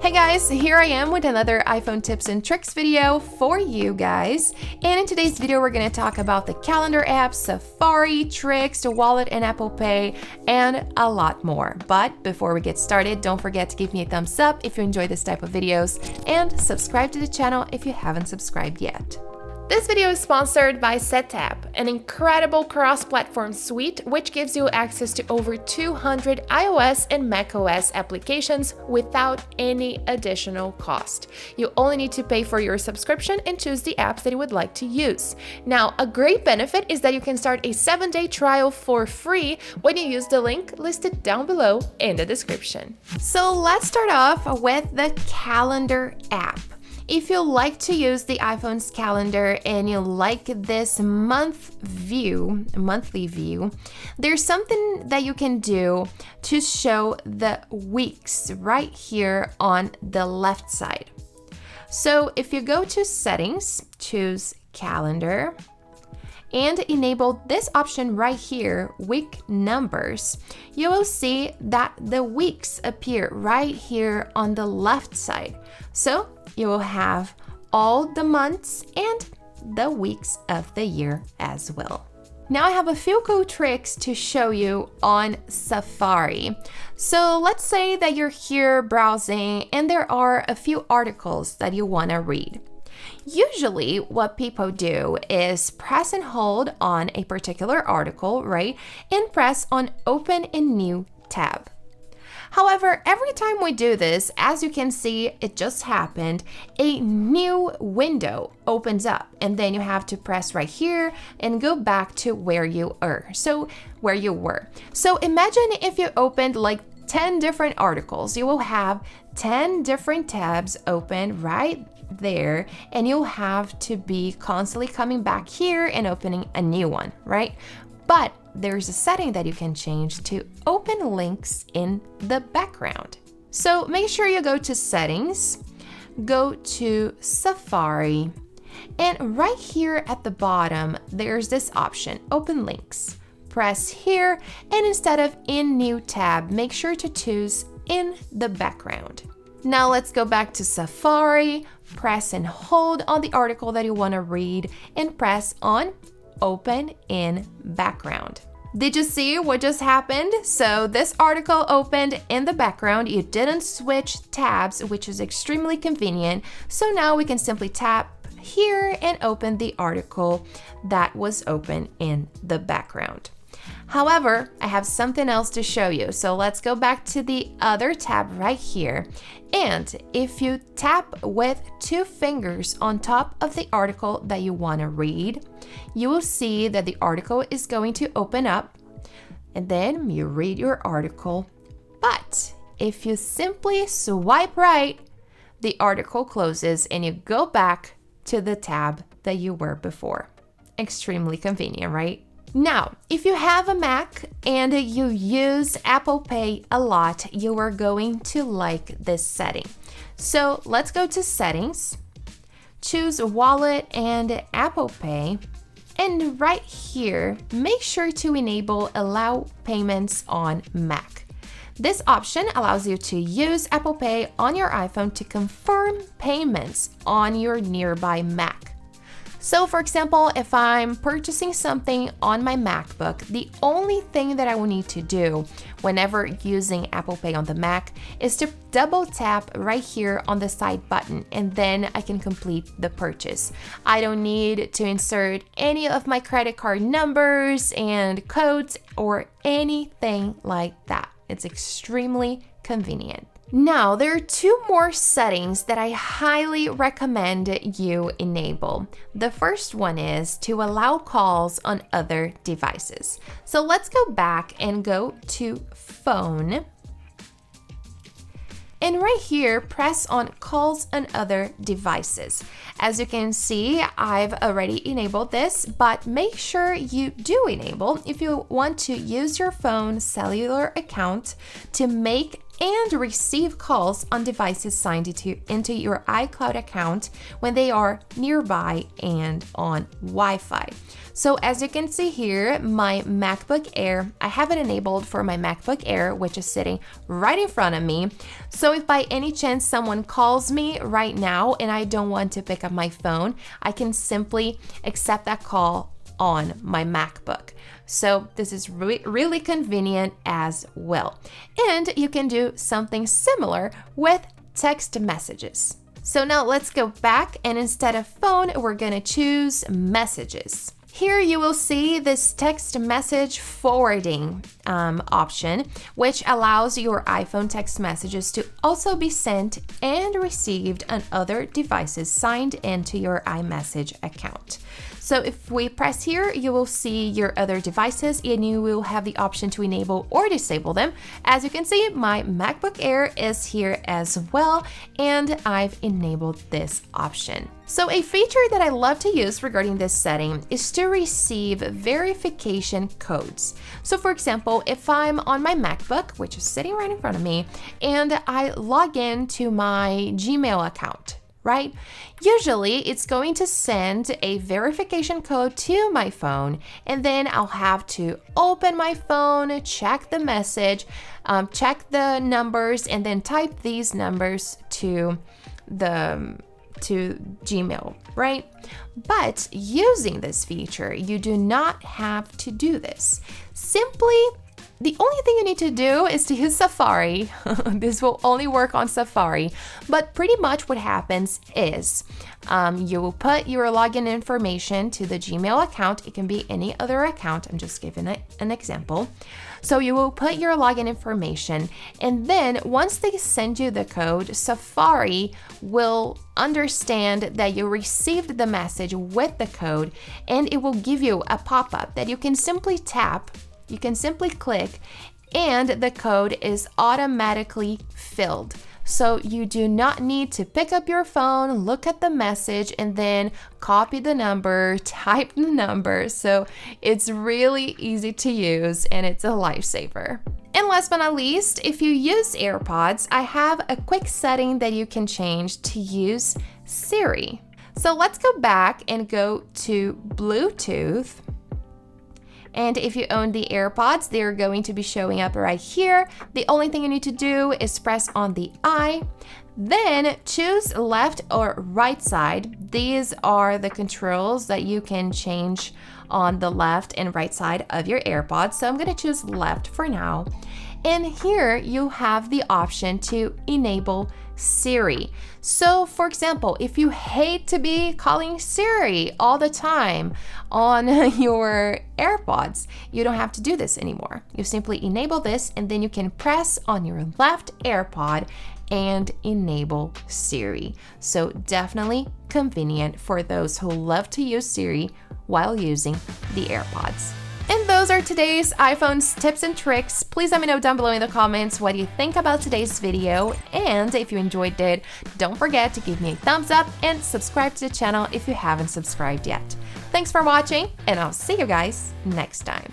Hey guys, here I am with another iPhone tips and tricks video for you guys. And in today's video, we're going to talk about the calendar app, Safari, tricks, the wallet and Apple Pay, and a lot more. But before we get started, don't forget to give me a thumbs up if you enjoy this type of videos and subscribe to the channel if you haven't subscribed yet. This video is sponsored by SetTap, an incredible cross-platform suite which gives you access to over 200 iOS and macOS applications without any additional cost. You only need to pay for your subscription and choose the apps that you would like to use. Now, a great benefit is that you can start a 7-day trial for free when you use the link listed down below in the description. So let's start off with the calendar app. If you like to use the iPhone's calendar and you like this monthly view, there's something that you can do to show the weeks right here on the left side. So if you go to settings, choose calendar, and enable this option right here, week numbers, you will see that the weeks appear right here on the left side. So you will have all the months and the weeks of the year as well. Now I have a few cool tricks to show you on Safari. So let's say that you're here browsing and there are a few articles that you want to read. Usually what people do is press and hold on a particular article, right? And press on open in new tab. However, every time we do this, as you can see, it just happened, a new window opens up and then you have to press right here and go back to where you were. So imagine if you opened like 10 different articles, you will have 10 different tabs open right there, and you'll have to be constantly coming back here and opening a new one, right? But there's a setting that you can change to open links in the background. So make sure you go to settings, go to Safari, and right here at the bottom, there's this option, open links. Press here, and instead of in new tab, make sure to choose in the background. Now let's go back to Safari, press and hold on the article that you want to read, and press on open in background. Did you see what just happened? So this article opened in the background. You didn't switch tabs, which is extremely convenient. So now we can simply tap here and open the article that was open in the background. However, I have something else to show you. So let's go back to the other tab right here. And if you tap with 2 fingers on top of the article that you want to read, you will see that the article is going to open up and then you read your article. But if you simply swipe right, the article closes and you go back to the tab that you were before. Extremely convenient, right? Now, if you have a Mac and you use Apple Pay a lot, you are going to like this setting. So let's go to settings, choose wallet and Apple Pay, and right here, make sure to enable allow payments on Mac. This option allows you to use Apple Pay on your iPhone to confirm payments on your nearby Mac. So for example, if I'm purchasing something on my MacBook, the only thing that I will need to do whenever using Apple Pay on the Mac is to double tap right here on the side button, and then I can complete the purchase. I don't need to insert any of my credit card numbers and codes or anything like that. It's extremely convenient. Now, there are 2 more settings that I highly recommend you enable. The first one is to allow calls on other devices. So let's go back and go to phone. And right here, press on calls on other devices. As you can see, I've already enabled this, but make sure you do enable if you want to use your phone cellular account to make and receive calls on devices signed into your iCloud account when they are nearby and on Wi-Fi. So as you can see here, my MacBook Air, I have it enabled for my MacBook Air, which is sitting right in front of me. So if by any chance someone calls me right now and I don't want to pick up my phone, I can simply accept that call on my MacBook. So this is really convenient as well. And you can do something similar with text messages. So now let's go back, and instead of phone, we're gonna choose messages. Here you will see this text message forwarding option, which allows your iPhone text messages to also be sent and received on other devices signed into your iMessage account. So if we press here, you will see your other devices and you will have the option to enable or disable them. As you can see, my MacBook Air is here as well, and I've enabled this option. So a feature that I love to use regarding this setting is to receive verification codes. So for example, if I'm on my MacBook, which is sitting right in front of me, and I log in to my Gmail account, right? Usually it's going to send a verification code to my phone, and then I'll have to open my phone, check the message, check the numbers, and then type these numbers to Gmail, right? But using this feature, you do not have to do this. Simply, the only thing you need to do is to use Safari. This will only work on Safari, but pretty much what happens is you will put your login information to the Gmail account. It can be any other account. I'm just giving it an example. So you will put your login information, and then once they send you the code, Safari will understand that you received the message with the code, and it will give you a pop-up that you can simply tap. You can simply click, and the code is automatically filled. So you do not need to pick up your phone, look at the message, and then copy the number, type the number. So it's really easy to use, and it's a lifesaver. And last but not least, if you use AirPods, I have a quick setting that you can change to use Siri. So let's go back and go to Bluetooth. And if you own the AirPods, they're going to be showing up right here. The only thing you need to do is press on the I, then choose left or right side. These are the controls that you can change on the left and right side of your AirPods. So I'm gonna choose left for now. And here you have the option to enable Siri. So for example, if you hate to be calling Siri all the time on your AirPods, you don't have to do this anymore. You simply enable this, and then you can press on your left AirPod and enable Siri. So definitely convenient for those who love to use Siri while using the AirPods. And those are today's iPhone's tips and tricks. Please let me know down below in the comments what you think about today's video. And if you enjoyed it, don't forget to give me a thumbs up and subscribe to the channel if you haven't subscribed yet. Thanks for watching, and I'll see you guys next time.